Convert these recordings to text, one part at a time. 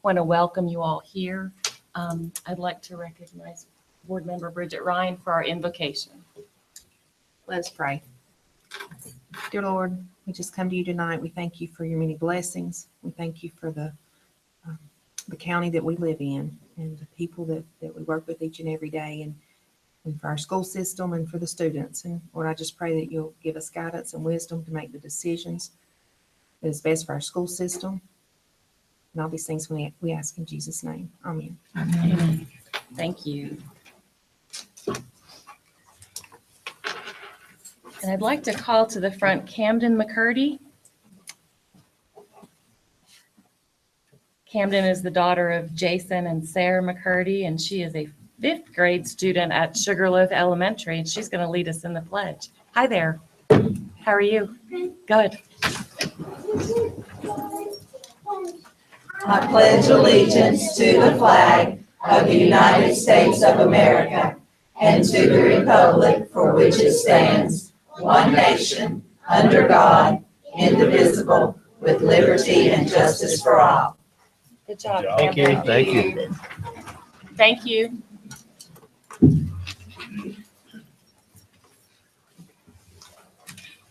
want to welcome you all here. I'd like to recognize Board Member Bridget Ryan for our invocation. Let us pray. Dear Lord, we just come to you tonight. We thank you for your many blessings. We thank you for the county that we live in and the people that we work with each and every day, and for our school system and for the students. And Lord, I just pray that you'll give us guidance and wisdom to make the decisions that is best for our school system. And all these things we ask in Jesus' name. Amen. Amen. Thank you. And I'd like to call to the front Camden McCurdy. Camden is the daughter of Jason and Sarah McCurdy, and she is a 5th grade student at Sugarloaf Elementary, and she's going to lead us in the pledge. Hi there. How are you? Good. I pledge allegiance to the flag of the United States of America and to the republic for which it stands, one nation, under God, indivisible, with liberty and justice for all. Good job. Thank you. Thank you. Thank you.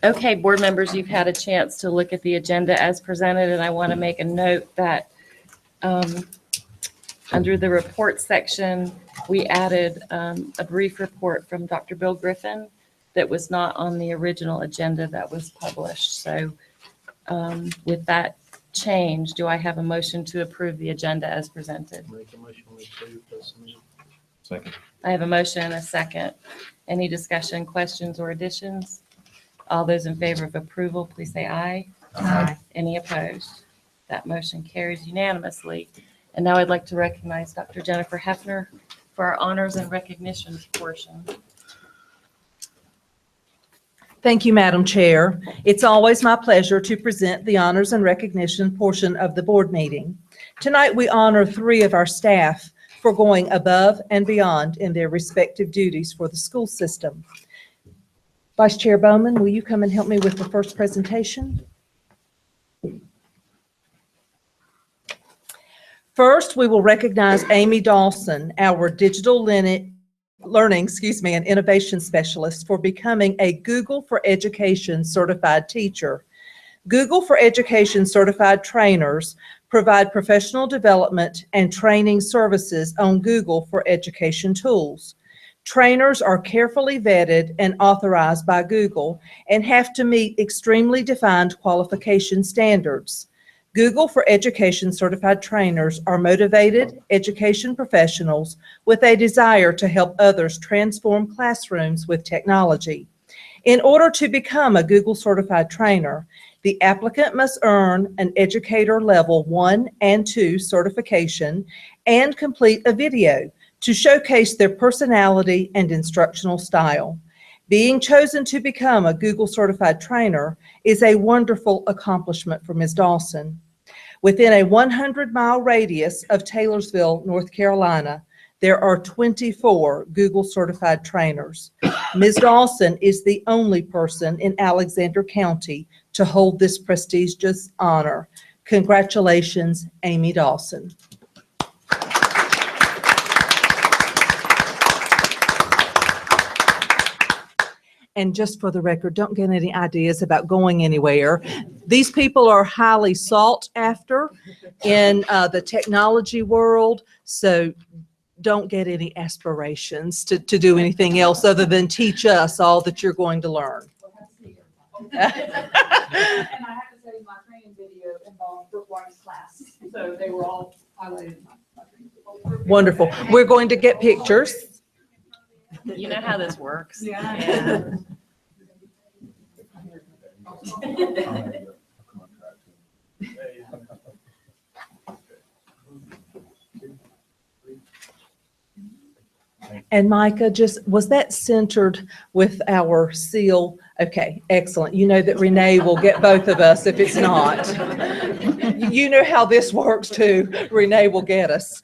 Okay, board members, you've had a chance to look at the agenda as presented, and I want to make a note that under the report section, we added a brief report from Dr. Bill Griffin that was not on the original agenda that was published. So with that change, do I have a motion to approve the agenda as presented? Make a motion to approve as submitted. Second. I have a motion and a second. Any discussion, questions, or additions? All those in favor of approval, please say aye. Aye. Any opposed? That motion carries unanimously. And now I'd like to recognize Dr. Jennifer Hefner for our honors and recognitions portion. Thank you, Madam Chair. It's always my pleasure to present the honors and recognition portion of the board meeting. Tonight, we honor 3 of our staff for going above and beyond in their respective duties for the school system. Vice Chair Bowman, will you come and help me with the first presentation? First, we will recognize Amy Dawson, our digital learning and innovation specialist, for becoming a Google for Education certified teacher. Google for Education certified trainers provide professional development and training services on Google for Education tools. Trainers are carefully vetted and authorized by Google and have to meet extremely defined qualification standards. Google for Education certified trainers are motivated education professionals with a desire to help others transform classrooms with technology. In order to become a Google certified trainer, the applicant must earn an educator level 1 and 2 certification and complete a video to showcase their personality and instructional style. Being chosen to become a Google certified trainer is a wonderful accomplishment for Ms. Dawson. Within a 100-mile radius of Taylorsville, North Carolina, there are 24 Google certified trainers. Ms. Dawson is the only person in Alexander County to hold this prestigious honor. Congratulations, Amy Dawson. And just for the record, don't get any ideas about going anywhere. These people are highly sought after in the technology world, so don't get any aspirations to do anything else other than teach us all that you're going to learn. And I have to say, my training video involved Brookwater's class, so they were all highlighted in my training video. Wonderful. We're going to get pictures. You know how this works. Yeah. And Micah, was that centered with our seal? Okay, excellent. You know that Renee will get both of us if it's not. You know how this works too. Renee will get us.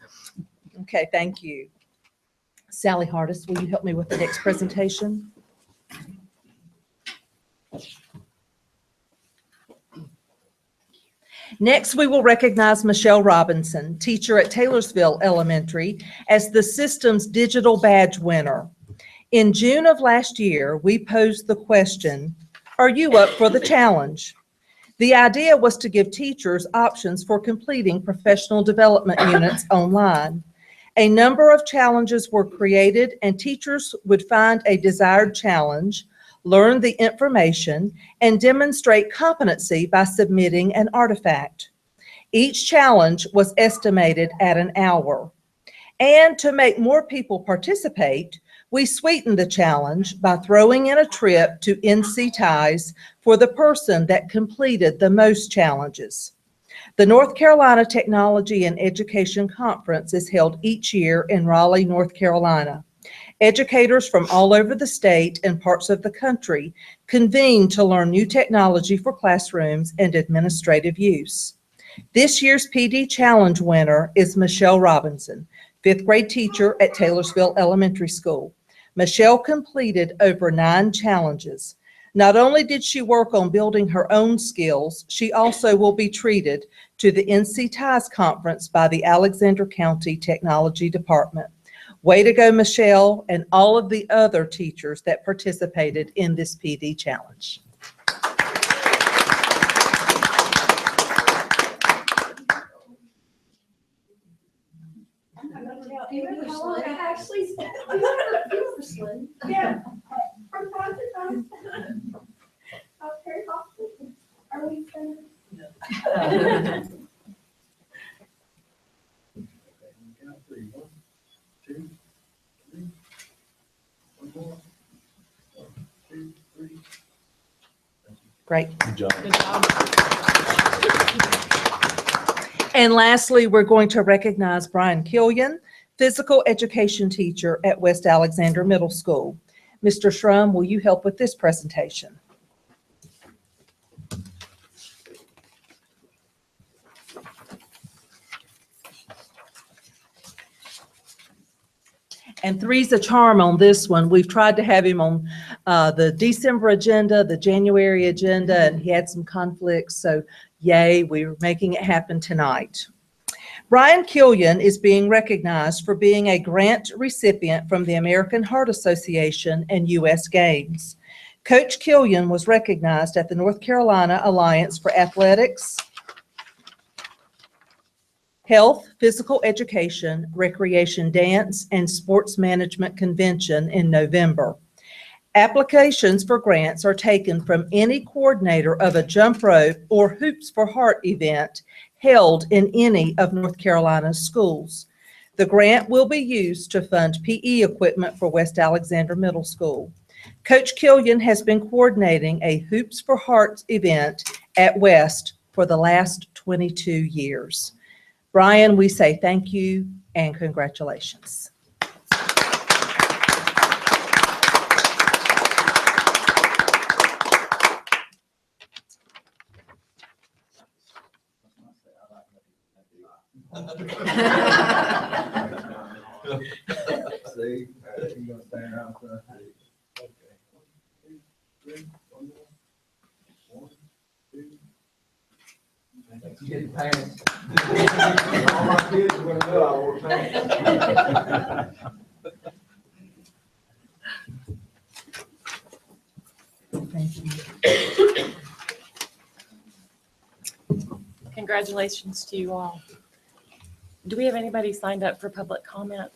Okay, thank you. Sally Hardis, will you help me with the next presentation? Next, we will recognize Michelle Robinson, teacher at Taylorsville Elementary, as the system's digital badge winner. In June of last year, we posed the question, "Are you up for the challenge?" The idea was to give teachers options for completing professional development units online. A number of challenges were created, and teachers would find a desired challenge, learn the information, and demonstrate competency by submitting an artifact. Each challenge was estimated at an hour. And to make more people participate, we sweetened the challenge by throwing in a trip to NC Ties for the person that completed the most challenges. The North Carolina Technology and Education Conference is held each year in Raleigh, North Carolina. Educators from all over the state and parts of the country convene to learn new technology for classrooms and administrative use. This year's PD Challenge winner is Michelle Robinson, fifth grade teacher at Taylorsville Elementary School. Michelle completed over 9 challenges. Not only did she work on building her own skills, she also will be treated to the NC Ties Conference by the Alexander County Technology Department. Way to go, Michelle, and all of the other teachers that participated in this PD challenge. Even how long I actually spent on that. Yeah. From time to time. Very often. Are we finished? Great. Good job. Good job. And lastly, we're going to recognize Brian Killian, physical education teacher at West Alexander Middle School. Mr. Shrum, will you help with this presentation? And 3's a charm on this one. We've tried to have him on the December agenda, the January agenda, and he had some conflicts. So yay, we're making it happen tonight. Brian Killian is being recognized for being a grant recipient from the American Heart Association and U.S. Games. Coach Killian was recognized at the North Carolina Alliance for Athletics, Health, Physical Education, Recreation, Dance, and Sports Management Convention in November. Applications for grants are taken from any coordinator of a jump rope or Hoops for Heart event held in any of North Carolina's schools. The grant will be used to fund PE equipment for West Alexander Middle School. Coach Killian has been coordinating a Hoops for Heart event at West for the last 22 years. Brian, we say thank you and congratulations. See, you're gonna stand around for you get the pants. All my kids are gonna know I wore pants. Thank you. Congratulations to you all. Do we have anybody signed up for public comment?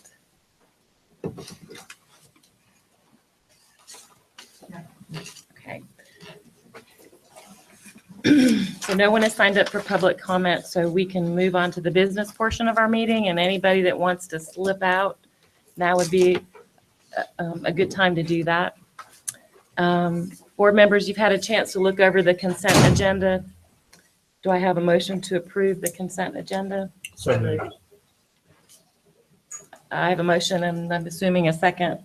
Okay. So no one has signed up for public comment, so we can move on to the business portion of our meeting, and anybody that wants to slip out, now would be a good time to do that. Board members, you've had a chance to look over the consent agenda. Do I have a motion to approve the consent agenda? So moved. I have a motion, and I'm assuming a second,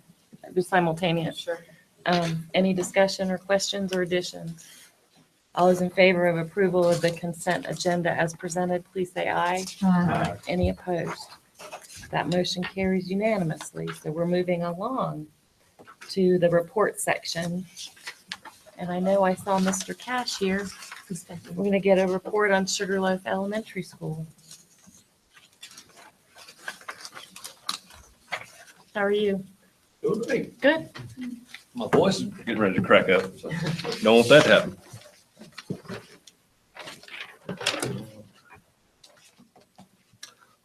just simultaneous. Sure. Any discussion or questions or additions? All those in favor of approval of the consent agenda as presented, please say aye. Aye. Any opposed? That motion carries unanimously. So we're moving along to the report section. And I know I saw Mr. Cash here. We're going to get a report on Sugarloaf Elementary School. How are you? Doing great. Good. My voice is getting ready to crack up, so don't want that to happen.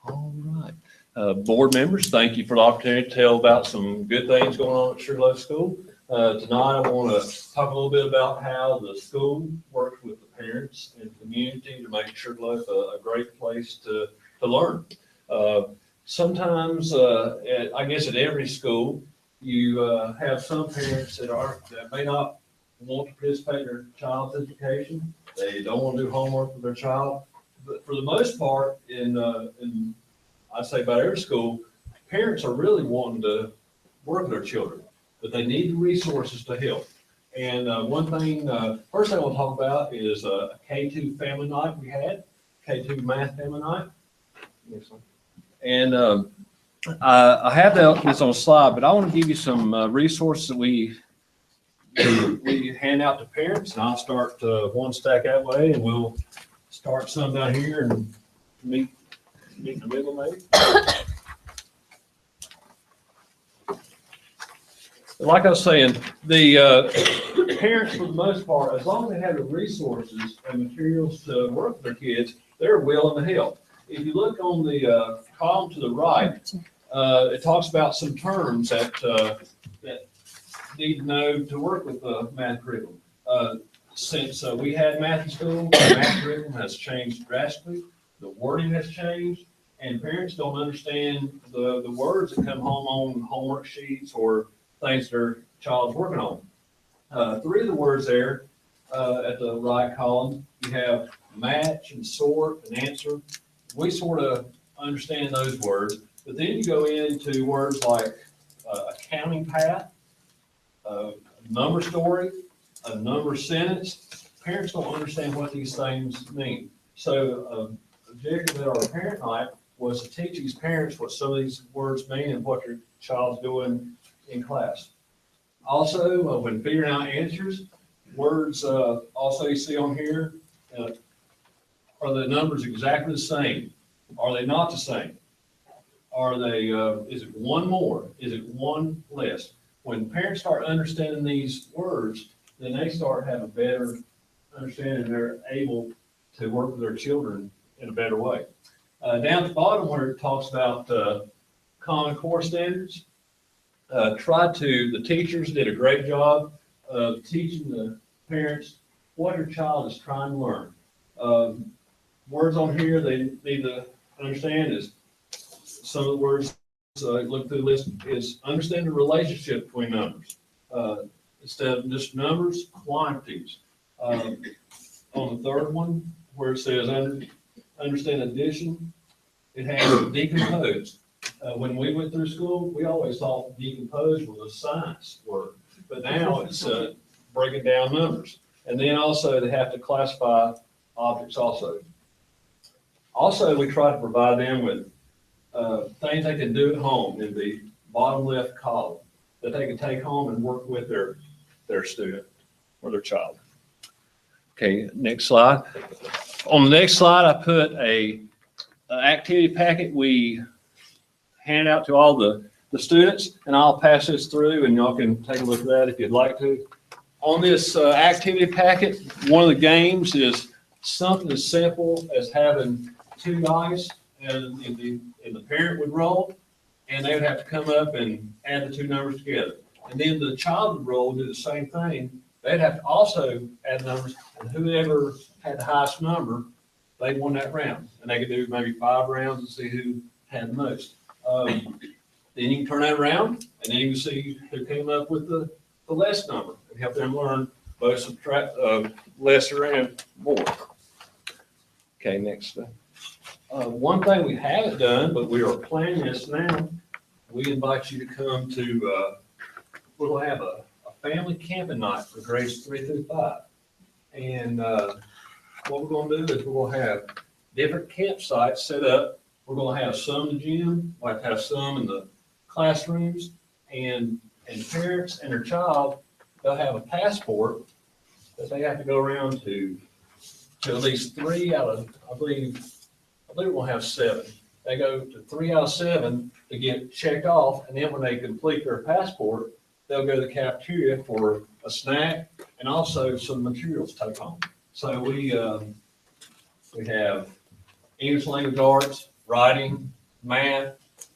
All right. Board members, thank you for the opportunity to tell about some good things going on at Sugarloaf School. Tonight, I want to talk a little bit about how the school works with the parents and community to make Sugarloaf a great place to learn. Sometimes, I guess at every school, you have some parents that may not want to participate in their child's education. They don't want to do homework with their child. But for the most part, in I'd say about every school, parents are really wanting to work with their children, but they need the resources to help. And one thing, first thing I want to talk about is a K2 family night we had, K2 math family night. And I have this on a slide, but I want to give you some resources that we hand out to parents. And I'll start one stack that way, and we'll start some down here and meet in the middle, maybe. Like I was saying, the parents, for the most part, as long as they have the resources and materials to work with their kids, they're willing to help. If you look on the column to the right, it talks about some terms that need to know to work with the math curriculum. Since we had math in school, the math curriculum has changed drastically. The wording has changed, and parents don't understand the words that come home on homework sheets or things their child's working on. Three of the words there at the right column, you have match and sort and answer. We sort of understand those words, but then you go into words like a counting path, a number story, a number sentence. Parents don't understand what these things mean. So objective at our parent night was to teach these parents what some of these words mean and what their child's doing in class. Also, when figuring out answers, words also you see on here, are the numbers exactly the same? Are they not the same? Are they, is it one more? Is it one less? When parents start understanding these words, then they start having a better understanding. They're able to work with their children in a better way. Down at the bottom where it talks about Common Core standards, the teachers did a great job of teaching the parents what their child is trying to learn. Words on here they need to understand is some of the words, look through the list, is understand the relationship between numbers. Instead of just numbers, quantities. On the third one, where it says understand addition, it has decompose. When we went through school, we always thought decompose was a science word, but now it's breaking down numbers. And then also they have to classify objects also. Also, we try to provide them with things they can do at home in the bottom left column that they can take home and work with their student or their child. Okay, next slide. On the next slide, I put an activity packet we hand out to all the students, and I'll pass this through and y'all can take a look at that if you'd like to. On this activity packet, one of the games is something as simple as having two dice, and the parent would roll, and they would have to come up and add the two numbers together. And then the child would roll and do the same thing. They'd have to also add numbers, and whoever had the highest number, they won that round. And they could do maybe 5 rounds and see who had the most. Then you can turn that around, and then you can see who came up with the less number and help them learn both subtract, lesser and more. Okay, next. One thing we haven't done, but we are planning this now, we invite you to come to, we'll have a family camping night for grades 3 through 5. And what we're going to do is we're going to have different campsites set up. We're going to have some in the gym, like have some in the classrooms, and parents and their child, they'll have a passport that they have to go around to to at least 3 out of, I believe we'll have 7. They go to 3 out of 7 to get checked off, and then when they complete their passport, they'll go to the cafeteria for a snack and also some materials to take home. So we have English language arts, writing, math,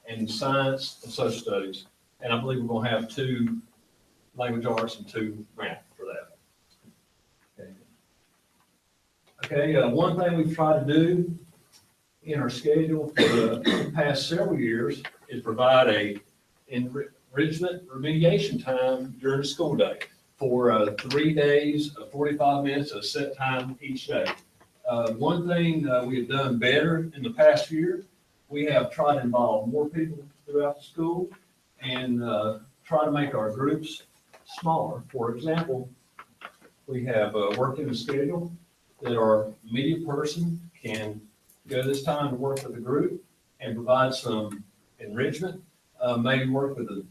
and science and social studies. And I believe we're gonna have 2 language arts and 2 math for that. Okay, one thing we've tried to do in our schedule for the past several years is provide a enrichment remediation time during the school day for 3 days, 45 minutes, a set time each day. One thing we have done better in the past year, we have tried to involve more people throughout the school and try to make our groups smaller. For example, we have worked in a schedule that our media person can go this time to work with the group and provide some enrichment, maybe work with the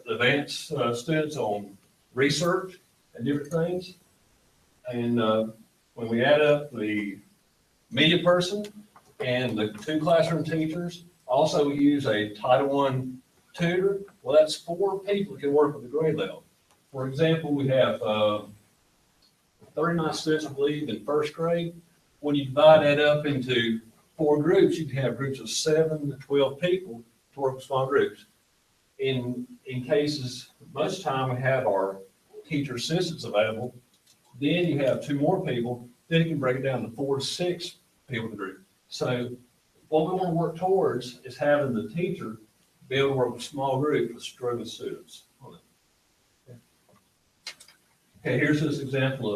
advanced students on research and different things. And when we add up the media person and the 2 classroom teachers, also we use a Title I tutor. Well, that's 4 people who can work with the grade level. For example, we have 39 students, I believe, in first grade. When you divide that up into 4 groups, you can have groups of 7 to 12 people to work with small groups. In cases, most of the time we have our teacher assistants available. Then you have 2 more people. Then you can break it down to 4 to 6 people in the group. So what we want to work towards is having the teacher be able to work with small groups with struggling students. Okay, here's this example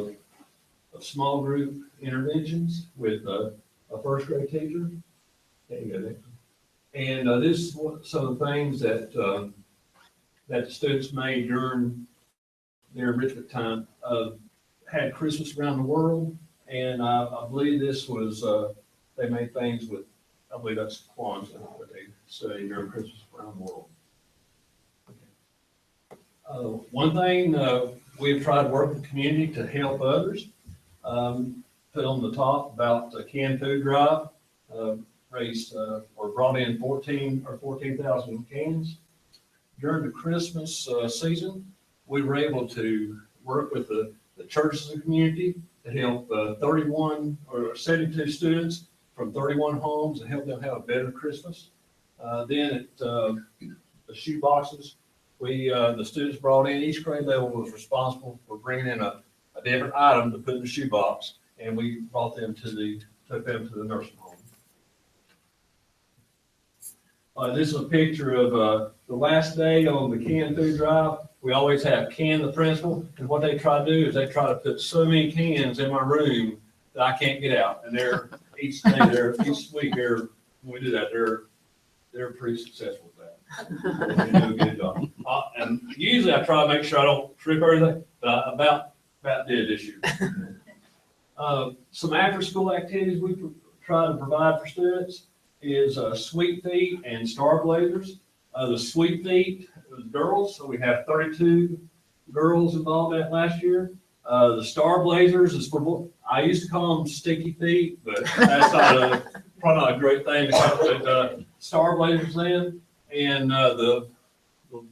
of small group interventions with a first grade teacher. There you go, Nick. And this is some of the things that that the students made during their enrichment time. Had Christmas around the world, and I believe this was, they made things with, I believe that's Kwanzaa, what they say during Christmas around the world. Okay. One thing we've tried to work with the community to help others. Put on the top about the canned food drive, raised or brought in 14,000 cans. During the Christmas season, we were able to work with the churches in the community to help 31 or 72 students from 31 homes and help them have a better Christmas. Then at the shoe boxes, the students brought in, each grade level was responsible for bringing in a different item to put in the shoe box, and we brought them took them to the nursing home. This is a picture of the last day on the canned food drive. We always have Can the Principal, and what they try to do is they try to put so many cans in my room that I can't get out. And they're each week when we do that, they're pretty successful with that. They do a good job. And usually I try to make sure I don't trip everything, but I about did this year. Some after-school activities we try to provide for students is Sweet Feet and Star Blazers. The Sweet Feet was girls, so we have 32 girls involved in that last year. The Star Blazers is for, I used to call them Sticky Feet, but that's probably not a great thing to call it. Star Blazers then, and the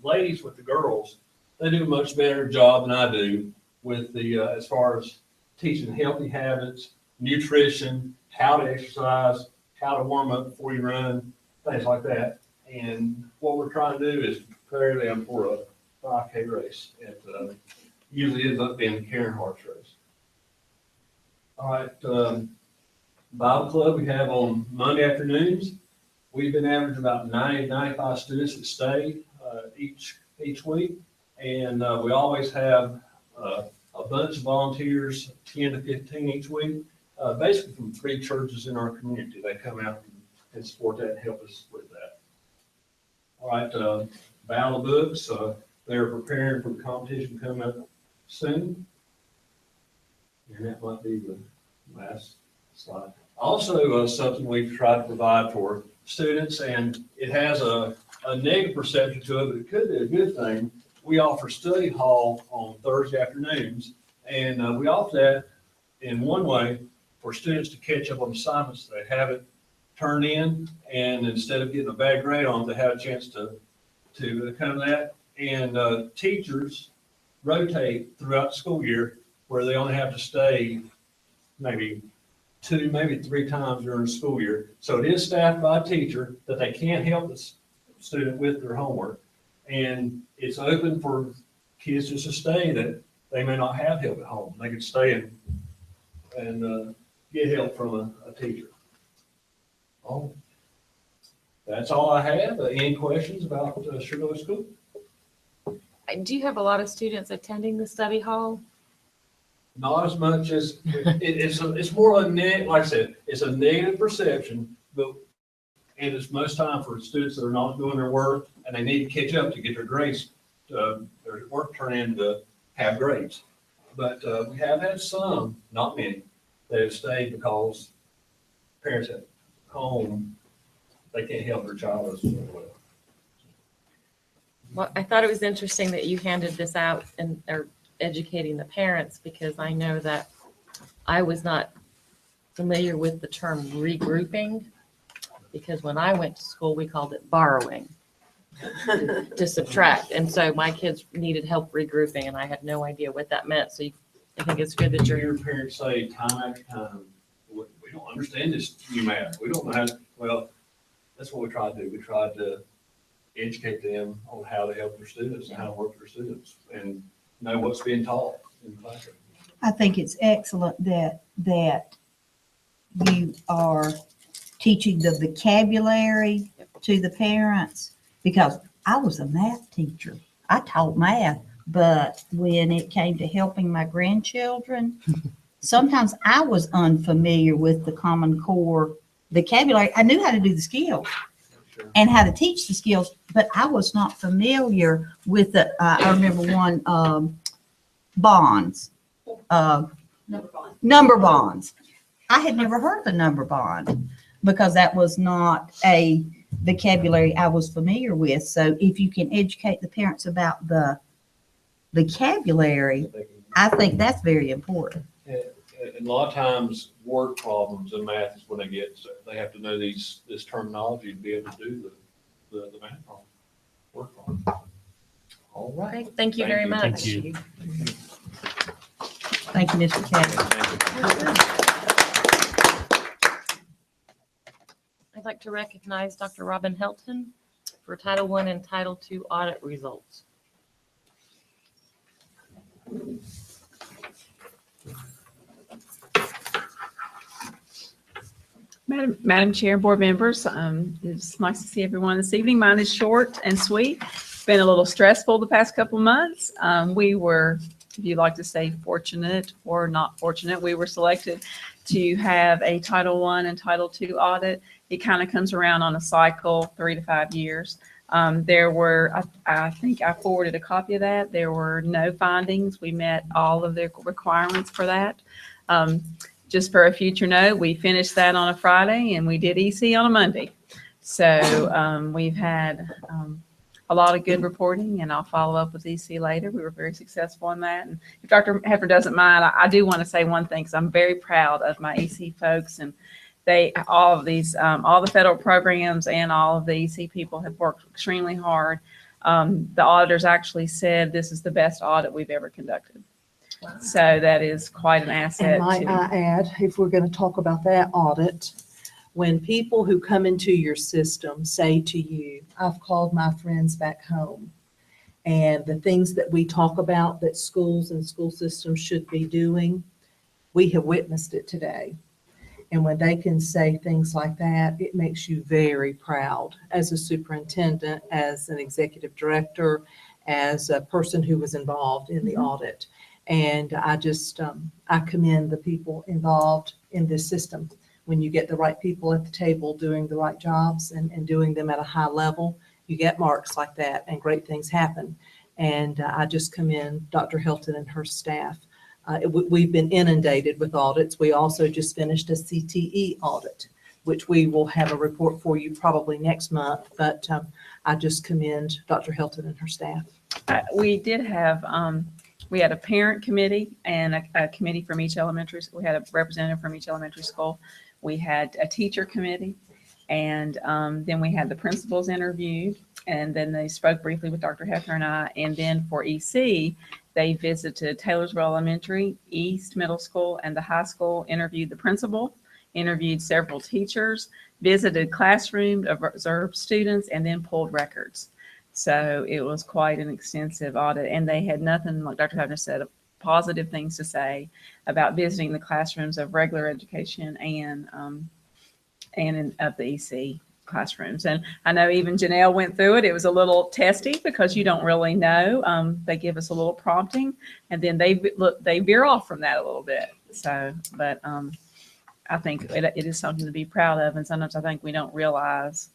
ladies with the girls, they do a much better job than I do with the as far as teaching healthy habits, nutrition, how to exercise, how to warm up before you run, things like that. And what we're trying to do is prepare them for a 5K race. It usually ends up being the Karen Hart's race. All right, Bible Club we have on Monday afternoons. We've been averaging about 90, 95 students that stay each week. And we always have a bunch of volunteers, 10 to 15 each week, basically from 3 churches in our community. They come out and support that and help us with that. All right, Battle of Books, they're preparing for the competition coming up soon. And that might be the last slide. Also, something we've tried to provide for students, and it has a negative perception to it, but it could be a good thing. We offer study hall on Thursday afternoons, and we offer that in one way for students to catch up on assignments they haven't turned in, and instead of getting a bad grade on it, they have a chance to come to that. And teachers rotate throughout the school year where they only have to stay maybe 2, maybe 3 times during the school year. So it is staffed by a teacher that they can't help the student with their homework. And it's open for kids just to stay that they may not have help at home. They can stay and get help from a teacher. Oh, that's all I have. Any questions about Sugarloaf School? Do you have a lot of students attending the study hall? Not as much as, it's more of a like I said, it's a negative perception, and it's most time for students that are not doing their work and they need to catch up to get their grades, their work turned in to have grades. But we have had some, not many, that have stayed because parents at home, they can't help their child as well. Well, I thought it was interesting that you handed this out and are educating the parents, because I know that I was not familiar with the term regrouping, because when I went to school, we called it borrowing to subtract. And so my kids needed help regrouping, and I had no idea what that meant. So I think it's good that Your you're. parents say time after time, we don't understand this new math. We don't know how, well, that's what we tried to do. We tried to educate them on how to help their students and how to work with their students and know what's being taught in the classroom. I think it's excellent that you are teaching the vocabulary to the parents, because I was a math teacher. I taught math, but when it came to helping my grandchildren, sometimes I was unfamiliar with the Common Core vocabulary. I knew how to do the skills and how to teach the skills, but I was not familiar with the, I remember one, bonds, number bonds. I had never heard of a number bond because that was not a vocabulary I was familiar with. So if you can educate the parents about the vocabulary, I think that's very important. And a lot of times word problems in math is when they have to know this terminology to be able to do the math problem, word problem. All right. Thank you very much. Thank you. Thank you, Mr. Kathy. I'd like to recognize Dr. Robin Helton for Title I and Title II audit results. Madam Chair, board members, it's nice to see everyone this evening. Mine is short and sweet. It's been a little stressful the past couple of months. We were, if you'd like to say fortunate or not fortunate, we were selected to have a Title I and Title II audit. It kind of comes around on a cycle, 3 to 5 years. There were, I think I forwarded a copy of that. There were no findings. We met all of the requirements for that. Just for a future note, we finished that on a Friday and we did EC on a Monday. So we've had a lot of good reporting, and I'll follow up with EC later. We were very successful in that. And if Dr. Hefner doesn't mind, I do want to say one thing, because I'm very proud of my EC folks, and all of these, all the federal programs and all of the EC people have worked extremely hard. The auditors actually said this is the best audit we've ever conducted. Wow. So that is quite an asset. And might I add, if we're going to talk about that audit, when people who come into your system say to you, I've called my friends back home, and the things that we talk about that schools and school systems should be doing, we have witnessed it today. And when they can say things like that, it makes you very proud as a superintendent, as an executive director, as a person who was involved in the audit. And I just, I commend the people involved in this system. When you get the right people at the table doing the right jobs and doing them at a high level, you get marks like that and great things happen. And I just commend Dr. Helton and her staff. We've been inundated with audits. We also just finished a CTE audit, which we will have a report for you probably next month. But I just commend Dr. Helton and her staff. We did have, We had a parent committee and a committee from each elementary. We had a representative from each elementary school. We had a teacher committee, and then we had the principals interviewed, and then they spoke briefly with Dr. Hefner and I. And then for EC, they visited Taylorsville Elementary, East Middle School, and the high school, interviewed the principal, interviewed several teachers, visited classrooms, observed students, and then pulled records. So it was quite an extensive audit, and they had nothing, like Dr. Hefner said, positive things to say about visiting the classrooms of regular education and of the EC classrooms. And I know even Janelle went through it. It was a little testy because you don't really know. They give us a little prompting, and then they veer off from that a little bit. So, but I think it is something to be proud of, and sometimes I think we don't realize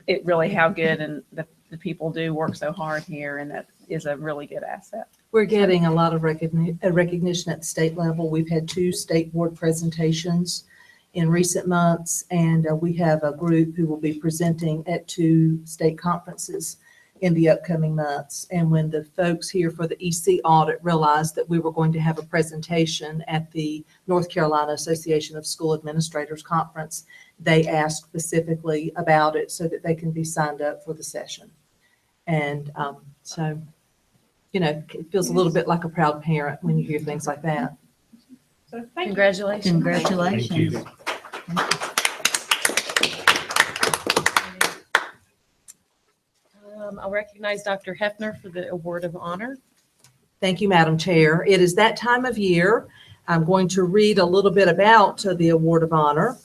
it really how good and the people do work so hard here, and that is a really good asset. We're getting a lot of recognition at the state level. We've had 2 state board presentations in recent months, and we have a group who will be presenting at 2 state conferences in the upcoming months. And when the folks here for the EC audit realized that we were going to have a presentation at the North Carolina Association of School Administrators Conference, they asked specifically about it so that they can be signed up for the session. And so, you know, it feels a little bit like a proud parent when you hear things like that. So thank you. Congratulations. Congratulations. Thank I'll recognize Dr. Hefner for the Award of Honor. Thank you, Madam Chair. It is that time of year. I'm going to read a little bit about the Award of Honor.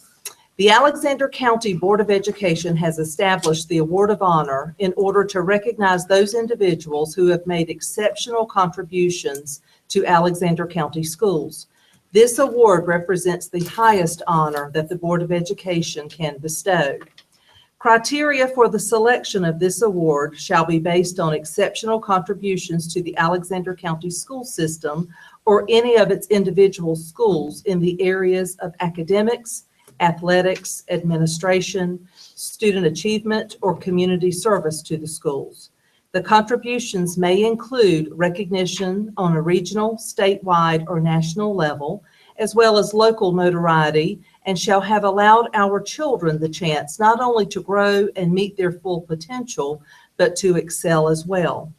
The Alexander County Board of Education has established the Award of Honor in order to recognize those individuals who have made exceptional contributions to Alexander County schools. This award represents the highest honor that the Board of Education can bestow. Criteria for the selection of this award shall be based on exceptional contributions to the Alexander County school system or any of its individual schools in the areas of academics, athletics, administration, student achievement, or community service to the schools. The contributions may include recognition on a regional, statewide, or national level, as well as local notoriety, and shall have allowed our children the chance not only to grow and meet their full potential, but to excel as well.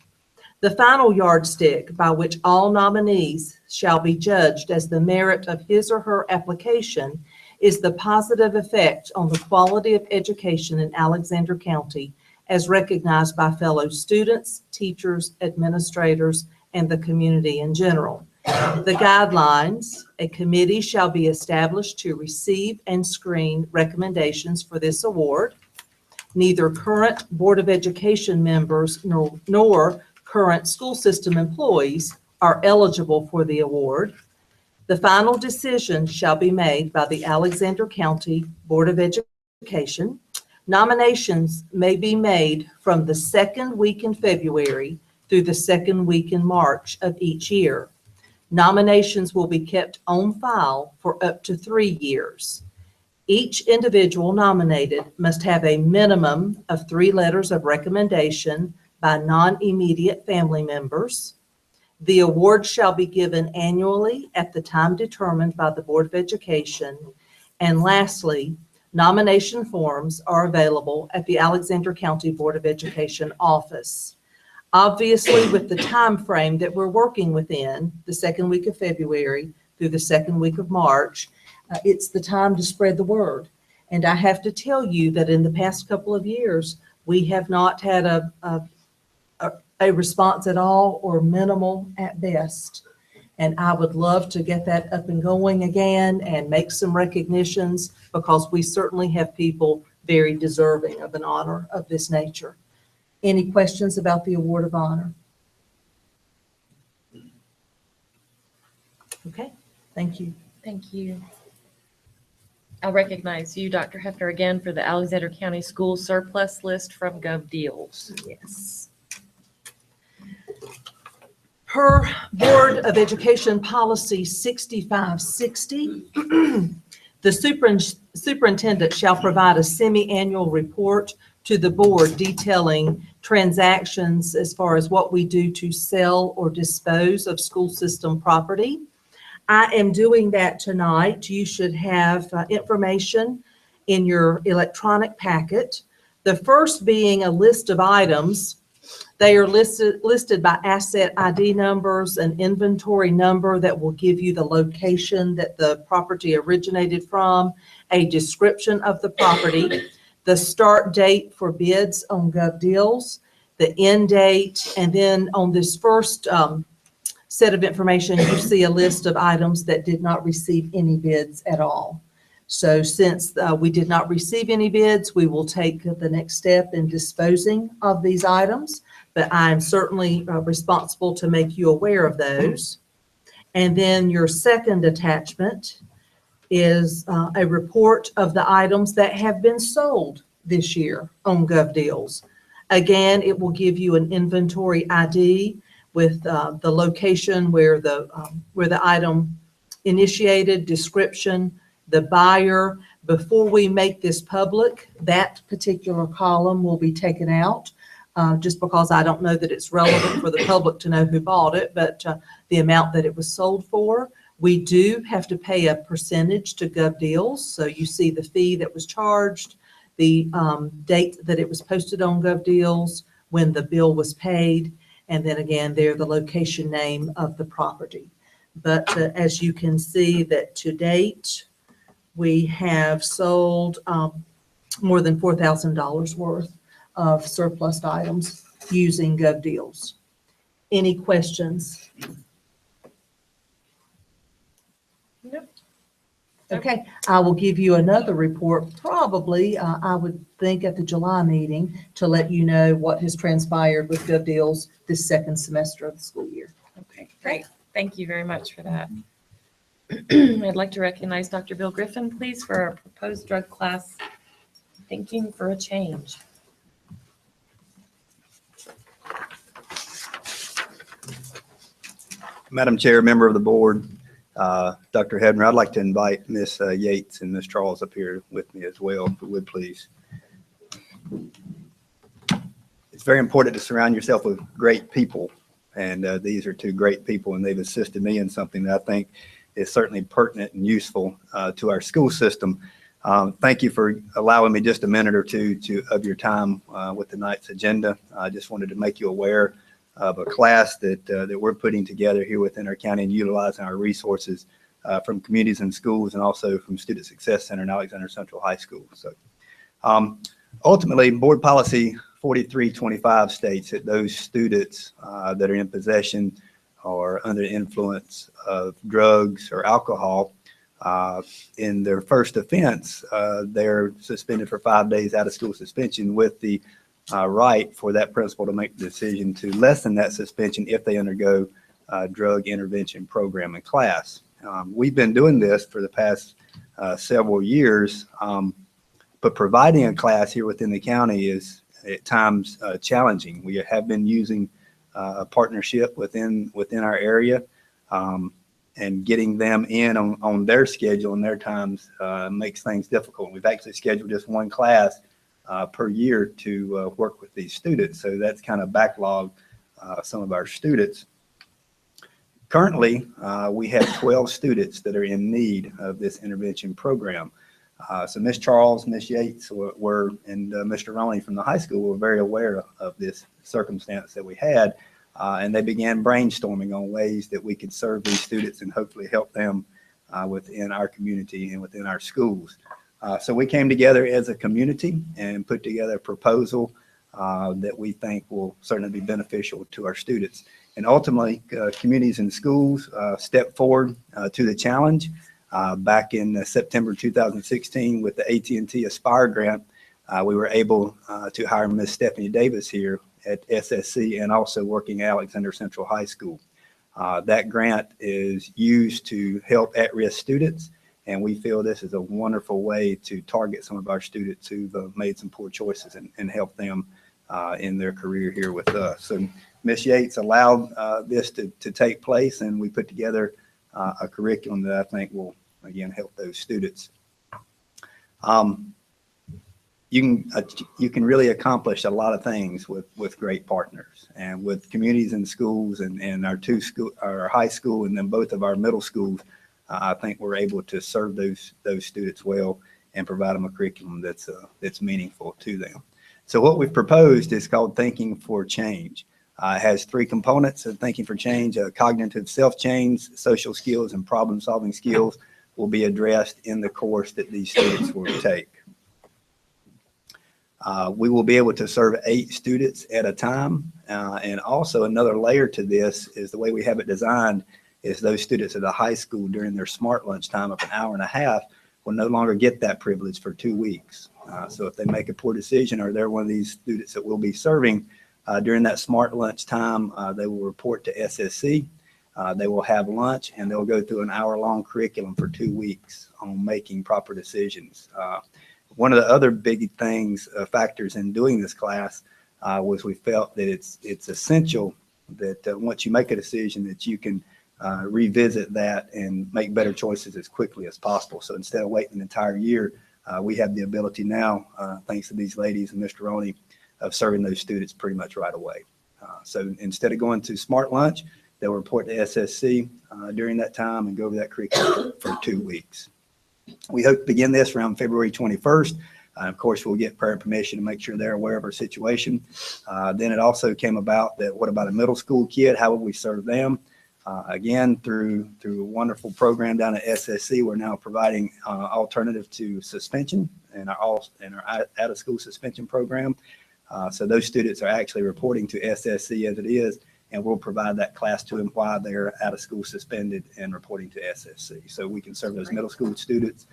The final yardstick by which all nominees shall be judged as the merit of his or her application is the positive effect on the quality of education in Alexander County as recognized by fellow students, teachers, administrators, and the community in general. The guidelines: a committee shall be established to receive and screen recommendations for this award. Neither current Board of Education members nor current school system employees are eligible for the award. The final decision shall be made by the Alexander County Board of Education. Nominations may be made from the second week in February through the second week in March of each year. Nominations will be kept on file for up to 3 years. Each individual nominated must have a minimum of 3 letters of recommendation by non-immediate family members. The award shall be given annually at the time determined by the Board of Education. And lastly, nomination forms are available at the Alexander County Board of Education office. Obviously, with the time frame that we're working within, the second week of February through the second week of March, it's the time to spread the word. And I have to tell you that in the past couple of years, we have not had a response at all, or minimal at best. And I would love to get that up and going again and make some recognitions, because we certainly have people very deserving of an honor of this nature. Any questions about the Award of Honor? Okay, thank you. Thank you. I'll recognize you, Dr. Hefner, again for the Alexander County School Surplus List from GovDeals. Yes. Per Board of Education Policy 6560, The superintendent shall provide a semi-annual report to the board detailing transactions as far as what we do to sell or dispose of school system property. I am doing that tonight. You should have information in your electronic packet. The first being a list of items. They are listed by asset ID numbers, an inventory number that will give you the location that the property originated from, a description of the property, the start date for bids on GovDeals, the end date, and then on this first set of information, you see a list of items that did not receive any bids at all. So since we did not receive any bids, we will take the next step in disposing of these items, but I'm certainly responsible to make you aware of those. And then your second attachment is a report of the items that have been sold this year on GovDeals. Again, it will give you an inventory ID with the location where the item initiated, description, the buyer. Before we make this public, that particular column will be taken out, just because I don't know that it's relevant for the public to know who bought it, but the amount that it was sold for. We do have to pay a percentage to GovDeals, so you see the fee that was charged, the date that it was posted on GovDeals, when the bill was paid, and then again, there the location name of the property. But as you can see that to date, we have sold more than $4,000 worth of surplus items using GovDeals. Any questions? Nope. Okay, I will give you another report, probably, I would think at the July meeting, to let you know what has transpired with GovDeals this second semester of the school year. Okay, great. Thank you very much for that. I'd like to recognize Dr. Bill Griffin, please, for our proposed drug class, Thinking for a Change. Madam Chair, member of the board, Dr. Hebner, I'd like to invite Ms. Yates and Ms. Charles up here with me as well, if you would please. It's very important to surround yourself with great people, and these are two great people, and they've assisted me in something that I think is certainly pertinent and useful to our school system. Thank you for allowing me just a minute or two of your time with tonight's agenda. I just wanted to make you aware of a class that we're putting together here within our county and utilizing our resources from communities and schools, and also from Student Success Center and Alexander Central High School. So ultimately, Board Policy 4325 states that those students that are in possession or under the influence of drugs or alcohol in their first offense, they're suspended for 5 days out of school suspension, with the right for that principal to make the decision to lessen that suspension if they undergo drug intervention program in class. We've been doing this for the past several years, but providing a class here within the county is at times challenging. We have been using a partnership within our area, and getting them in on their schedule and their times makes things difficult. We've actually scheduled just one class per year to work with these students. So that's kind of backlogged some of our students. Currently, we have 12 students that are in need of this intervention program. So Ms. Charles, Ms. Yates and Mr. Roney from the high school were very aware of this circumstance that we had, and they began brainstorming on ways that we could serve these students and hopefully help them within our community and within our schools. So we came together as a community and put together a proposal that we think will certainly be beneficial to our students. And ultimately, communities and schools stepped forward to the challenge. Back in September 2016 with the AT&T Aspire grant, we were able to hire Ms. Stephanie Davis here at SSC and also working at Alexander Central High School. That grant is used to help at-risk students, and we feel this is a wonderful way to target some of our students who've made some poor choices and help them in their career here with us. So Ms. Yates allowed this to take place, and we put together a curriculum that I think will, again, help those students. You can really accomplish a lot of things with great partners, and with communities and schools and our high school and then both of our middle schools. I think we're able to serve those students well and provide them a curriculum that's meaningful to them. So what we've proposed is called Thinking for Change. It has three components of Thinking for Change: cognitive self-change, social skills, and problem-solving skills will be addressed in the course that these students will take. We will be able to serve 8 students at a time. And also another layer to this is the way we have it designed is those students at the high school during their smart lunch time of an hour and a half will no longer get that privilege for 2 weeks. So if they make a poor decision or they're one of these students that we'll be serving during that smart lunch time, they will report to SSC. They will have lunch and they'll go through an hour-long curriculum for 2 weeks on making proper decisions. One of the other big things, factors in doing this class was we felt that it's essential that once you make a decision that you can revisit that and make better choices as quickly as possible. So instead of waiting an entire year, we have the ability now, thanks to these ladies and Mr. Roney, of serving those students pretty much right away. So instead of going to smart lunch, they'll report to SSC during that time and go over that curriculum for 2 weeks. We hope to begin this around February 21st. Of course, we'll get prior permission to make sure they're aware of our situation. Then it also came about that what about a middle school kid? How will we serve them? Again, through a wonderful program down at SSC, we're now providing alternative to suspension in our out-of-school suspension program. So those students are actually reporting to SSC as it is, and we'll provide that class to them while they're out of school suspended and reporting to SSC. So we can serve those middle school students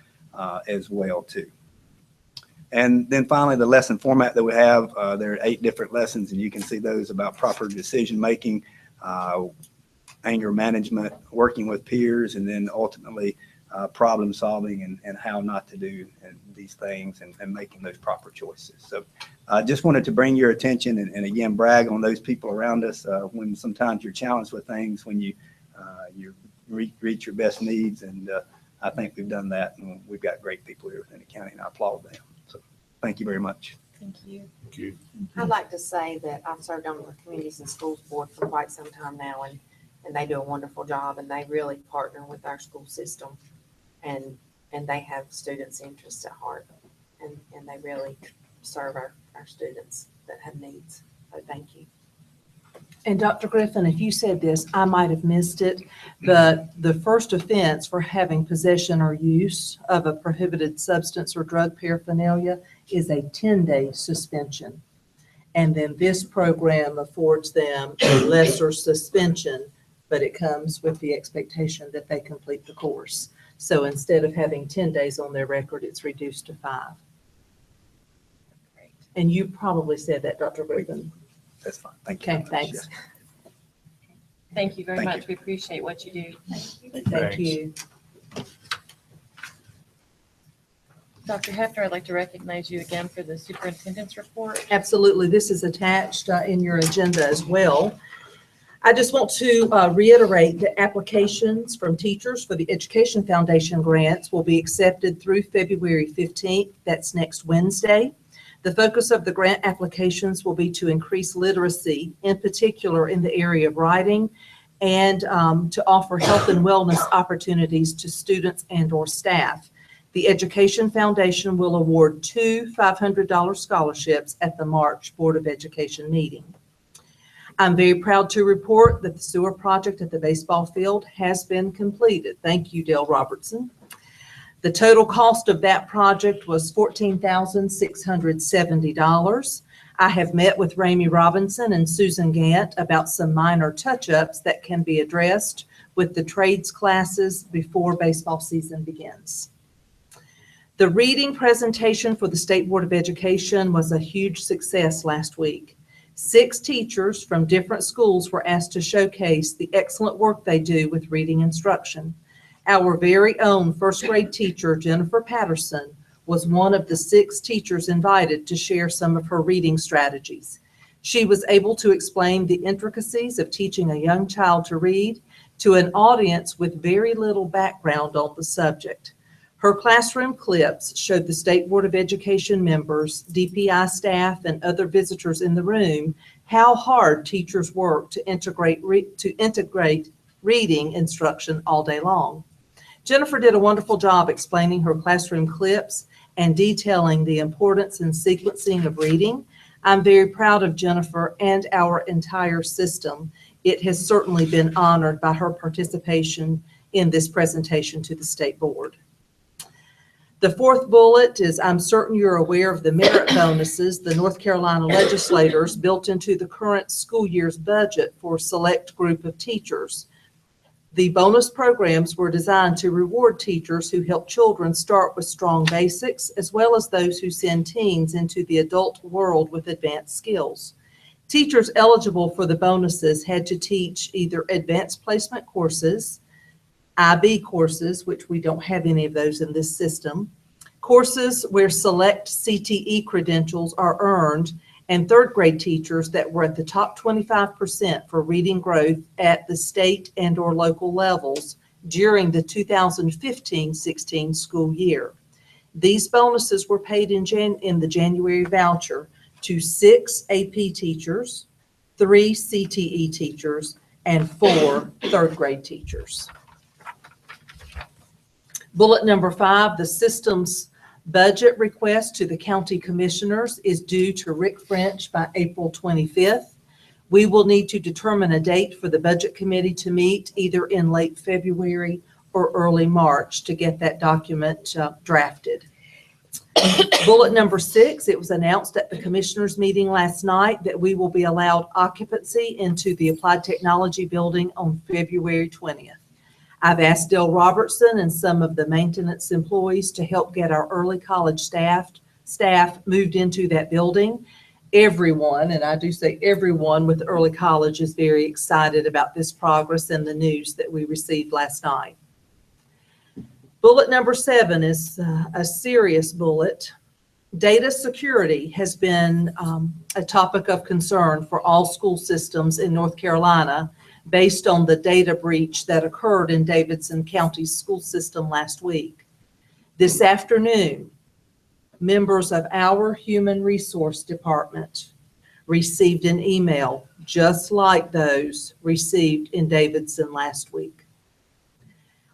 as well too. And then finally, the lesson format that we have, there are 8 different lessons, and you can see those about proper decision-making, anger management, working with peers, and then ultimately problem solving and how not to do these things and making those proper choices. So I just wanted to bring your attention and again, brag on those people around us when sometimes you're challenged with things, when you reach your best needs. And I think we've done that, and we've got great people here within the county, and I applaud them. So thank you very much. Thank you. Thank you. I'd like to say that I've served on the Communities and Schools Board for quite some time now, and they do a wonderful job, and they really partner with our school system, and they have students' interests at heart, and they really serve our students that have needs. So thank you. And Dr. Griffin, if you said this, I might have missed it, but the first offense for having possession or use of a prohibited substance or drug paraphernalia is a 10-day suspension. And then this program affords them a lesser suspension, but it comes with the expectation that they complete the course. So instead of having 10 days on their record, it's reduced to 5. Great. And you probably said that, Dr. Griffin. That's fine. Thank you. Okay, thanks. Thank you very Thank much. you. We appreciate what you do. Thank you. Dr. Hefner, I'd like to recognize you again for the superintendent's report. Absolutely. This is attached in your agenda as well. I just want to reiterate that applications from teachers for the Education Foundation grants will be accepted through February 15th. That's next Wednesday. The focus of the grant applications will be to increase literacy, in particular in the area of writing, and to offer health and wellness opportunities to students and/or staff. The Education Foundation will award 2 $500 scholarships at the March Board of Education meeting. I'm very proud to report that the sewer project at the baseball field has been completed. Thank you, Dale Robertson. The total cost of that project was $14,670. I have met with Ramey Robinson and Susan Gant about some minor touch-ups that can be addressed with the trades classes before baseball season begins. The reading presentation for the State Board of Education was a huge success last week. 6 teachers from different schools were asked to showcase the excellent work they do with reading instruction. Our very own first grade teacher, Jennifer Patterson, was one of the 6 teachers invited to share some of her reading strategies. She was able to explain the intricacies of teaching a young child to read to an audience with very little background on the subject. Her classroom clips showed the State Board of Education members, DPI staff, and other visitors in the room how hard teachers work to integrate reading instruction all day long. Jennifer did a wonderful job explaining her classroom clips and detailing the importance and sequencing of reading. I'm very proud of Jennifer and our entire system. It has certainly been honored by her participation in this presentation to the State Board. The fourth bullet is, I'm certain you're aware of the merit bonuses the North Carolina legislators built into the current school year's budget for a select group of teachers. The bonus programs were designed to reward teachers who help children start with strong basics, as well as those who send teens into the adult world with advanced skills. Teachers eligible for the bonuses had to teach either advanced placement courses, IB courses, which we don't have any of those in this system, courses where select CTE credentials are earned, and third grade teachers that were at the top 25% for reading growth at the state and or local levels during the 2015-16 school year. These bonuses were paid in the January voucher to 6 AP teachers, 3 CTE teachers, and 4 third grade teachers. Bullet number 5, the system's budget request to the county commissioners is due to Rick French by April 25th. We will need to determine a date for the budget committee to meet either in late February or early March to get that document drafted. Bullet number 6, it was announced at the commissioners meeting last night that we will be allowed occupancy into the Applied Technology building on February 20th. I've asked Dale Robertson and some of the maintenance employees to help get our early college staff moved into that building. Everyone, and I do say everyone with early college, is very excited about this progress and the news that we received last night. Bullet number 7 is a serious bullet. Data security has been a topic of concern for all school systems in North Carolina, based on the data breach that occurred in Davidson County's school system last week. This afternoon, members of our Human Resource Department received an email just like those received in Davidson last week.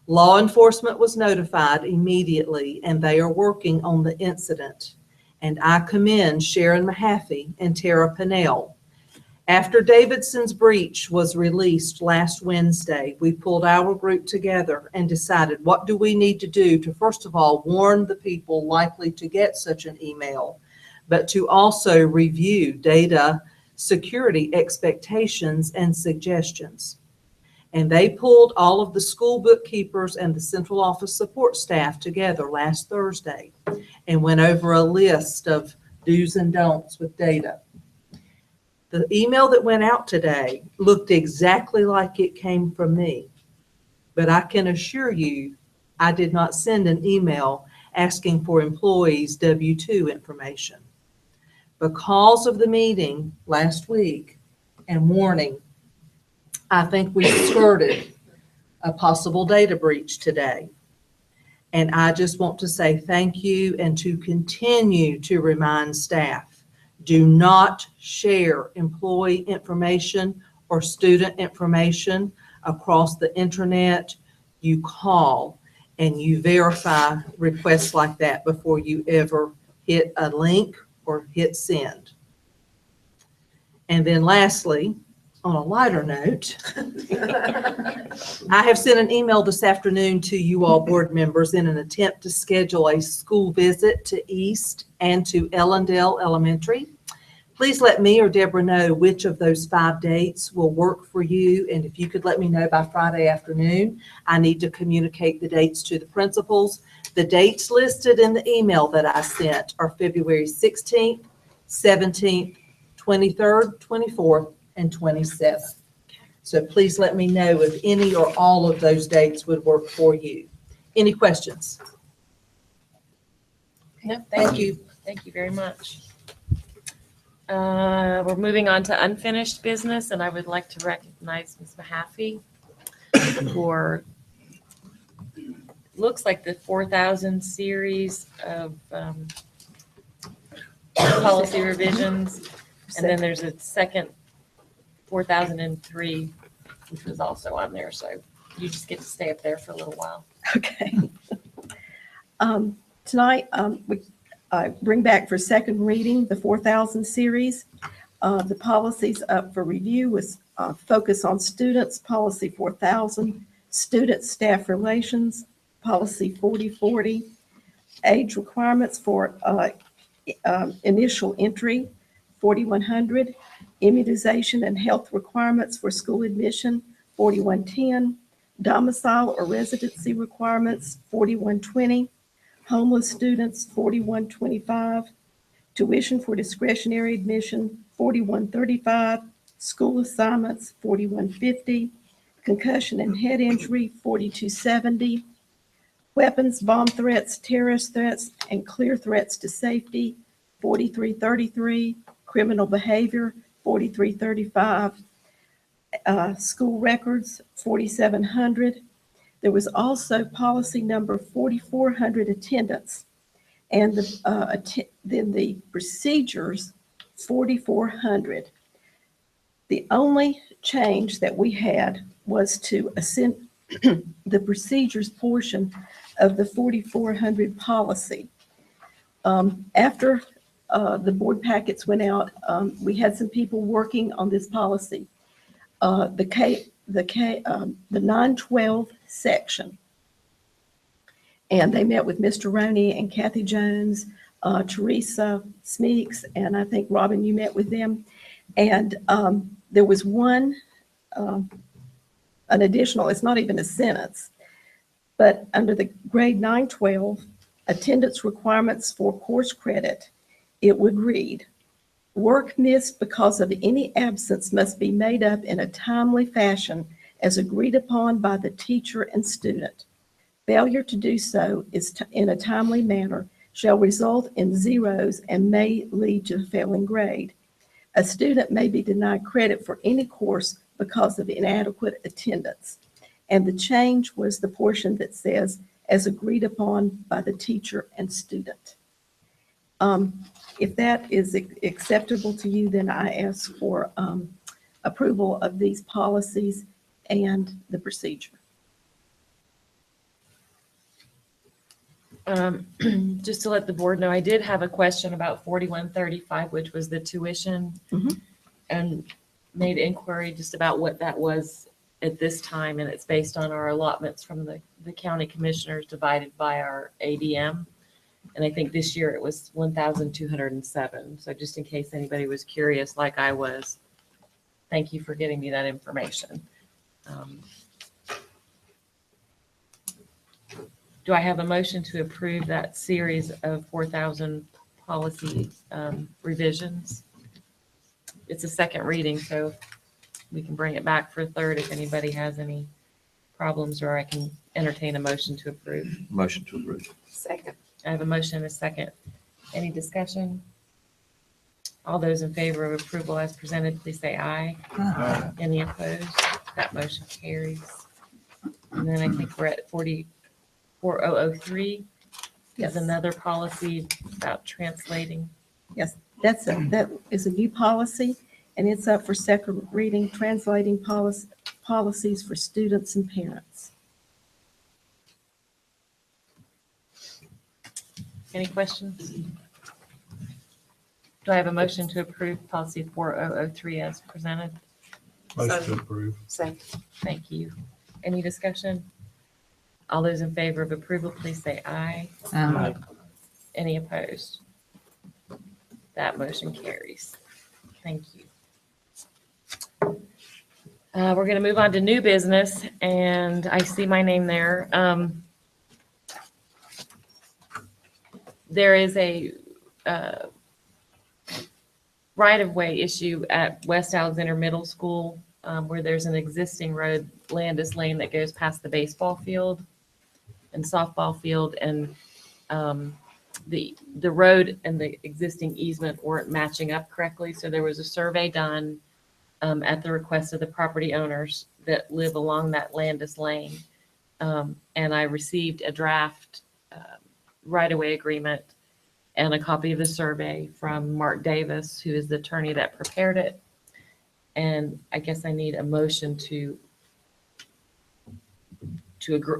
Law enforcement was notified immediately, and they are working on the incident. And I commend Sharon Mahaffey and Tara Pinnell. After Davidson's breach was released last Wednesday, we pulled our group together and decided, what do we need to do to, first of all, warn the people likely to get such an email, but to also review data security expectations and suggestions. And they pulled all of the school bookkeepers and the central office support staff together last Thursday and went over a list of do's and don'ts with data. The email that went out today looked exactly like it came from me, but I can assure you I did not send an email asking for employees' W-2 information. Because of the meeting last week and warning, I think we skirted a possible data breach today. And I just want to say thank you and to continue to remind staff, do not share employee information or student information across the internet. You call and you verify requests like that before you ever hit a link or hit send. And then lastly, on a lighter note, I have sent an email this afternoon to you all board members in an attempt to schedule a school visit to East and to Ellendale Elementary. Please let me or Deborah know which of those 5 dates will work for you. And if you could let me know by Friday afternoon, I need to communicate the dates to the principals. The dates listed in the email that I sent are February 16th, 17th, 23rd, 24th, and 27th. So please let me know if any or all of those dates would work for you. Any questions? No, thank you. Thank you very much. We're moving on to unfinished business, and I would like to recognize Ms. Mahaffey for looks like the 4,000 series of policy revisions. And then there's a second 4003, which was also on there. So you just get to stay up there for a little while. Okay. Tonight, I bring back for second reading the 4,000 series. The policies up for review was focus on students, policy 4,000, student staff relations, policy 4040, age requirements for initial entry, 4100, immunization and health requirements for school admission, 4110, domicile or residency requirements, 4120, homeless students, 4125, tuition for discretionary admission, 4135, school assignments, 4150, concussion and head injury, 4270, weapons, bomb threats, terrorist threats, and clear threats to safety, 4333, criminal behavior, 4335, school records, 4700. There was also policy number 4400, attendance, and then the procedures, 4400. The only change that we had was to ascend the procedures portion of the 4400 policy. After the board packets went out, we had some people working on this policy. The 912 section. And they met with Mr. Roney and Kathy Jones, Teresa Smeeks, and I think, Robin, you met with them. And there was one, an additional, it's not even a sentence, but under the grade 912, attendance requirements for course credit, it would read, work missed because of any absence must be made up in a timely fashion as agreed upon by the teacher and student. Failure to do so in a timely manner shall result in zeros and may lead to a failing grade. A student may be denied credit for any course because of inadequate attendance. And the change was the portion that says, as agreed upon by the teacher and student. If that is acceptable to you, then I ask for approval of these policies and the procedure. Just to let the board know, I did have a question about 4135, which was the tuition, and made inquiry just about what that was at this time, and it's based on our allotments from the county commissioners divided by our ADM. And I think this year it was 1,207. So just in case anybody was curious, like I was, thank you for getting me that information. Do I have a motion to approve that series of 4,000 policy revisions? It's a second reading, so we can bring it back for a third if anybody has any problems, or I can entertain a motion to approve. Motion to approve. Second. I have a motion and a second. Any discussion? All those in favor of approval as presented, please say aye. Aye. Any opposed? That motion carries. And then I think we're at 4003. Yes. Is another policy about translating. Yes, that is a new policy, and it's up for second reading, translating policies for students and parents. Any questions? Do I have a motion to approve policy 4003 as presented? Motion to approve. Second. Thank you. Any discussion? All those in favor of approval, please say aye. Aye. Any opposed? That motion carries. Thank you. We're going to move on to new business, and I see my name there. There is a right-of-way issue at West Alexander Middle School where there's an existing road, Landis Lane, that goes past the baseball field and softball field, and the road and the existing easement weren't matching up correctly. So there was a survey done at the request of the property owners that live along that Landis Lane. And I received a draft right-of-way agreement and a copy of the survey from Mark Davis, who is the attorney that prepared it. And I guess I need a motion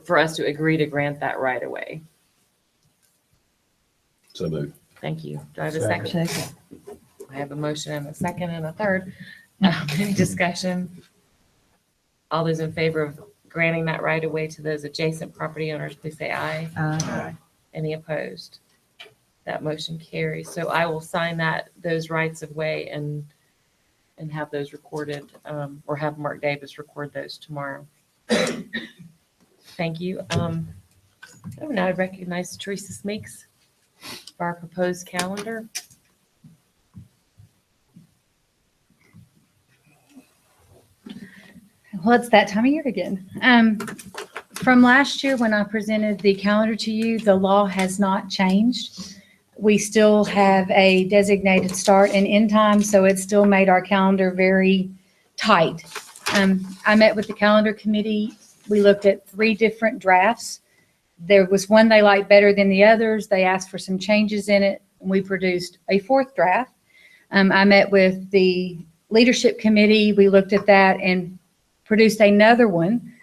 for us to agree to grant that right-of-way. So moved. Thank you. Do I have a second? Second. I have a motion and a second and a third. Any discussion? All those in favor of granting that right of way to those adjacent property owners, please say aye. Aye. Any opposed? That motion carries. So I will sign those rights of way and have those recorded, or have Mark Davis record those tomorrow. Thank you. Now I recognize Teresa Smeeks for our proposed calendar. Well, it's that time of year again. From last year, when I presented the calendar to you, the law has not changed. We still have a designated start and end time, so it still made our calendar very tight. I met with the calendar committee. We looked at 3 different drafts. There was one they liked better than the others. They asked for some changes in it, and we produced a 4th draft. I met with the leadership committee. We looked at that and produced another one,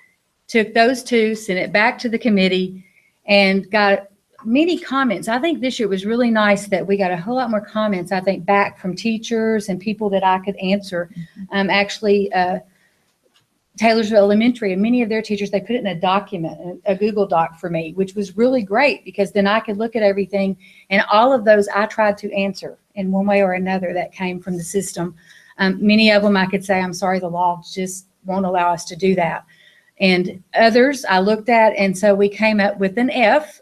took those 2, sent it back to the committee, and got many comments. I think this year was really nice that we got a whole lot more comments, I think, back from teachers and people that I could answer. Taylorsville Elementary and many of their teachers, they put it in a document, a Google Doc for me, which was really great because then I could look at everything, and all of those I tried to answer in one way or another that came from the system. Many of them I could say, I'm sorry, the law just won't allow us to do that. And others I looked at, and so we came up with an F,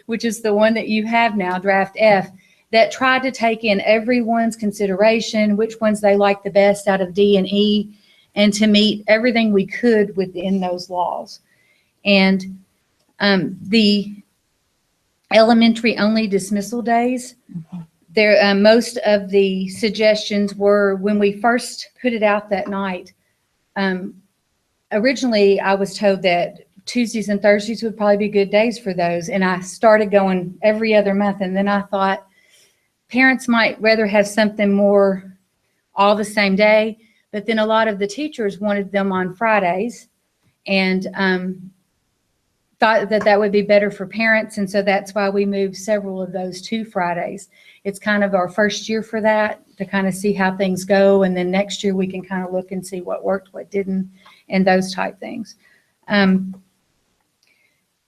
which is the one that you have now, draft F, that tried to take in everyone's consideration, which ones they liked the best out of D and E, and to meet everything we could within those laws. And the elementary only dismissal days, there, most of the suggestions were, when we first put it out that night, originally I was told that Tuesdays and Thursdays would probably be good days for those. And I started going every other month. And then I thought parents might rather have something more all the same day. But then a lot of the teachers wanted them on Fridays and thought that that would be better for parents. And so that's why we moved several of those to Fridays. It's kind of our first year for that, to kind of see how things go. And then next year we can kind of look and see what worked, what didn't, and those type things.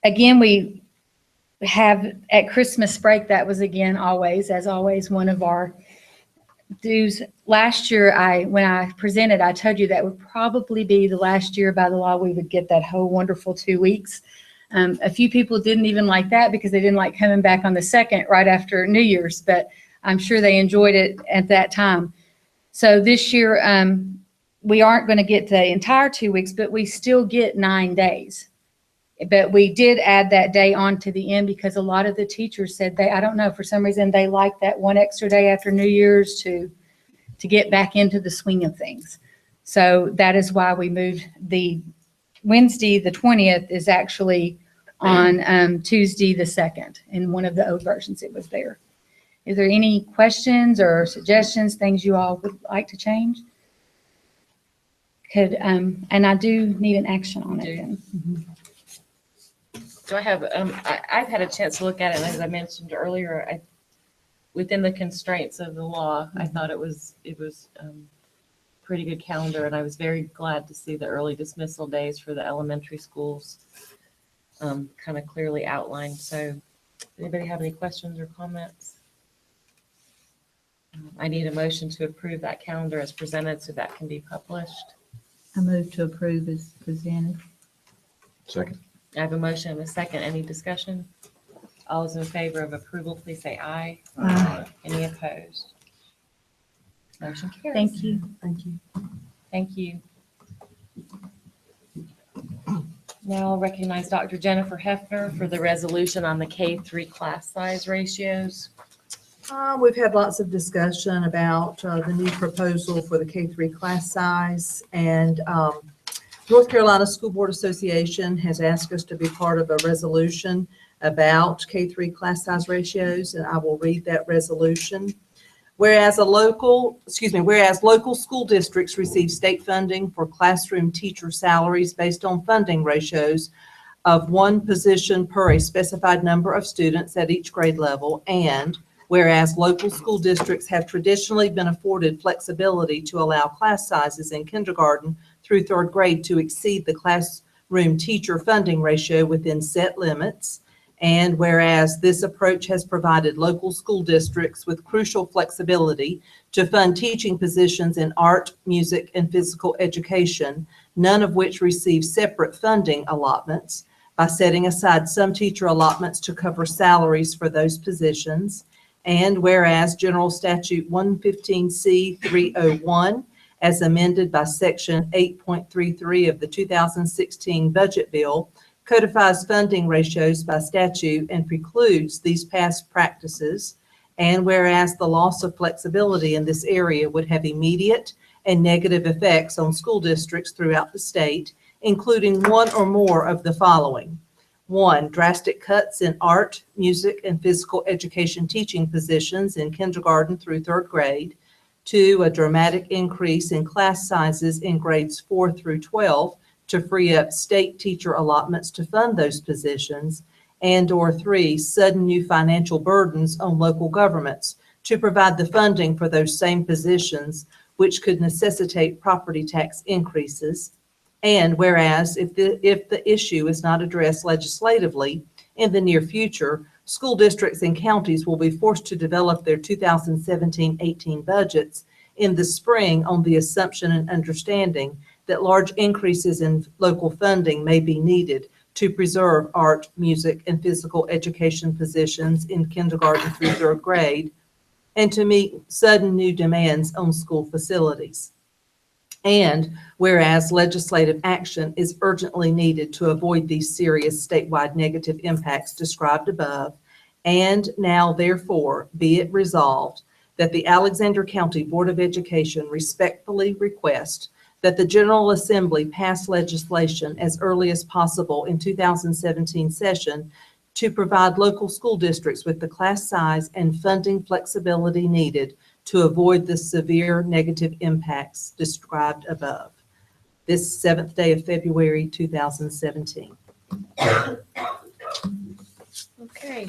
Again, we have at Christmas break, that was again always, as always, one of our dues. Last year, when I presented, I told you that would probably be the last year by the law we would get that whole wonderful 2 weeks. A few people didn't even like that because they didn't like coming back on the 2nd right after New Year's, but I'm sure they enjoyed it at that time. So this year, we aren't going to get the entire 2 weeks, but we still get 9 days. But we did add that day on to the end because a lot of the teachers said I don't know, for some reason they like that one extra day after New Year's to get back into the swing of things. So that is why we moved the Wednesday, the 20th is actually on Tuesday, the 2nd. In one of the old versions, it was there. Is there any questions or suggestions, things you all would like to change? And I do need an action on it then. So I have, I've had a chance to look at it, and as I mentioned earlier, within the constraints of the law, I thought it was pretty good calendar, and I was very glad to see the early dismissal days for the elementary schools kind of clearly outlined. So anybody have any questions or comments? I need a motion to approve that calendar as presented so that can be published. I move to approve as presented. Second. I have a motion and a second. Any discussion? All those in favor of approval, please say aye. Aye. Any opposed? Motion carries. Thank you. Thank you. Thank you. Now I'll recognize Dr. Jennifer Hefner for the resolution on the K-3 class size ratios. We've had lots of discussion about the new proposal for the K-3 class size, and North Carolina School Board Association has asked us to be part of a resolution about K-3 class size ratios, and I will read that resolution. Whereas local school districts receive state funding for classroom teacher salaries based on funding ratios of one position per a specified number of students at each grade level, and whereas local school districts have traditionally been afforded flexibility to allow class sizes in kindergarten through third grade to exceed the classroom teacher funding ratio within set limits, and whereas this approach has provided local school districts with crucial flexibility to fund teaching positions in art, music, and physical education, none of which receive separate funding allotments, by setting aside some teacher allotments to cover salaries for those positions. And whereas General Statute 115C 301, as amended by Section 8.33 of the 2016 Budget Bill, codifies funding ratios by statute and precludes these past practices. And whereas the loss of flexibility in this area would have immediate and negative effects on school districts throughout the state, including one or more of the following. 1, drastic cuts in art, music, and physical education teaching positions in kindergarten through third grade. 2, a dramatic increase in class sizes in grades 4 through 12 to free up state teacher allotments to fund those positions. And/or 3, sudden new financial burdens on local governments to provide the funding for those same positions, which could necessitate property tax increases. And whereas if the issue is not addressed legislatively in the near future, school districts and counties will be forced to develop their 2017-18 budgets in the spring on the assumption and understanding that large increases in local funding may be needed to preserve art, music, and physical education positions in kindergarten through third grade, and to meet sudden new demands on school facilities. And whereas legislative action is urgently needed to avoid these serious statewide negative impacts described above, and now therefore be it resolved that the Alexander County Board of Education respectfully request that the General Assembly pass legislation as early as possible in 2017 session to provide local school districts with the class size and funding flexibility needed to avoid the severe negative impacts described above. This 7th day of February, 2017. Okay.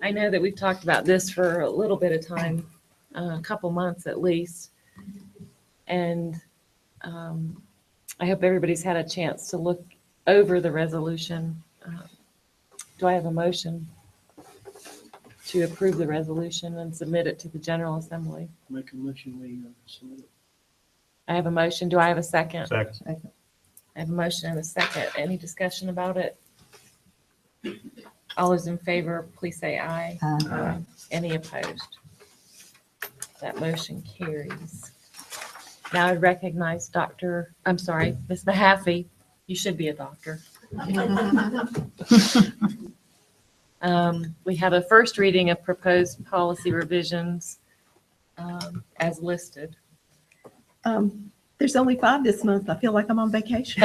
I know that we've talked about this for a little bit of time, a couple months at least. And I hope everybody's had a chance to look over the resolution. Do I have a motion to approve the resolution and submit it to the General Assembly? Make a motion, we submit it. I have a motion. Do I have a second? Second. I have a motion and a second. Any discussion about it? All those in favor, please say aye. Aye. Any opposed? That motion carries. Now I recognize Ms. Mahaffey. You should be a doctor. We have a first reading of proposed policy revisions as listed. There's only 5 this month. I feel like I'm on vacation.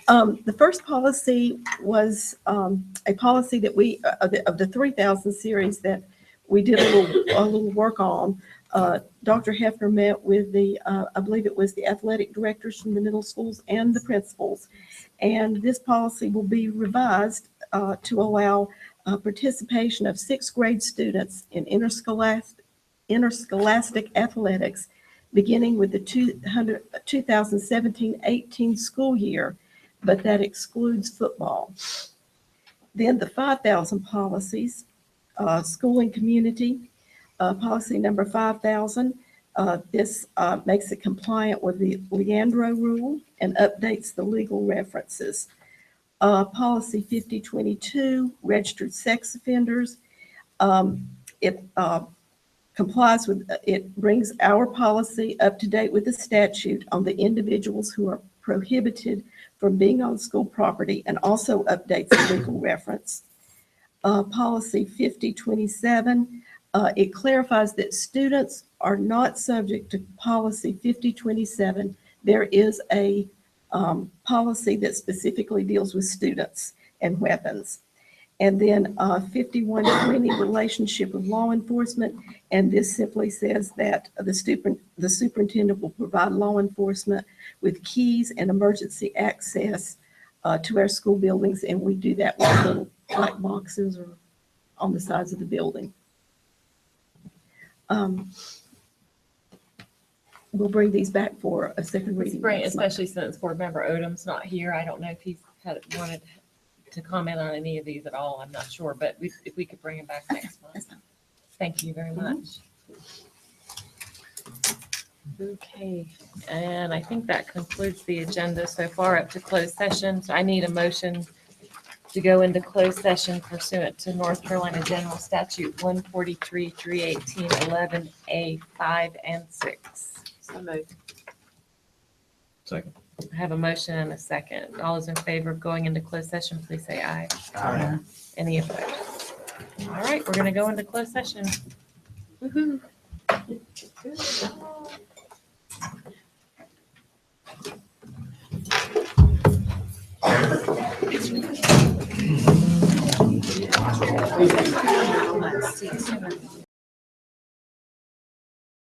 The first policy was a policy that we, of the 3000 series that we did a little work on. Dr. Hefner met with I believe it was the athletic directors from the middle schools and the principals. And this policy will be revised to allow participation of 6th grade students in interscholastic athletics beginning with the 2017-18 school year, but that excludes football. Then the 5000 policies, school and community, policy number 5000. This makes it compliant with the Leandro rule and updates the legal references. Policy 5022, registered sex offenders. It complies with, it brings our policy up to date with the statute on the individuals who are prohibited from being on school property and also updates the legal reference. Policy 5027, it clarifies that students are not subject to policy 5027 there is a policy that specifically deals with students and weapons. And then 5120, relationship with law enforcement. And this simply says that the superintendent will provide law enforcement with keys and emergency access to our school buildings. And we do that with little black boxes or on the sides of the building. We'll bring these back for a second reading. Spring, next month. especially since Board Member Odom's not here. I don't know if he's wanted to comment on any of these at all. I'm not sure, but if we could bring him back next month. Thank you very much. Okay, and I think that concludes the agenda so far up to closed session. So I need a motion to go into closed session pursuant to North Carolina General Statute 143, 318, 11A, 5, and 6. So moved. Second. I have a motion and a second. All those in favor of going into closed session, please say aye. Aye. Any opposed? All right, we're going to go into closed session. Woo-hoo. Let's see.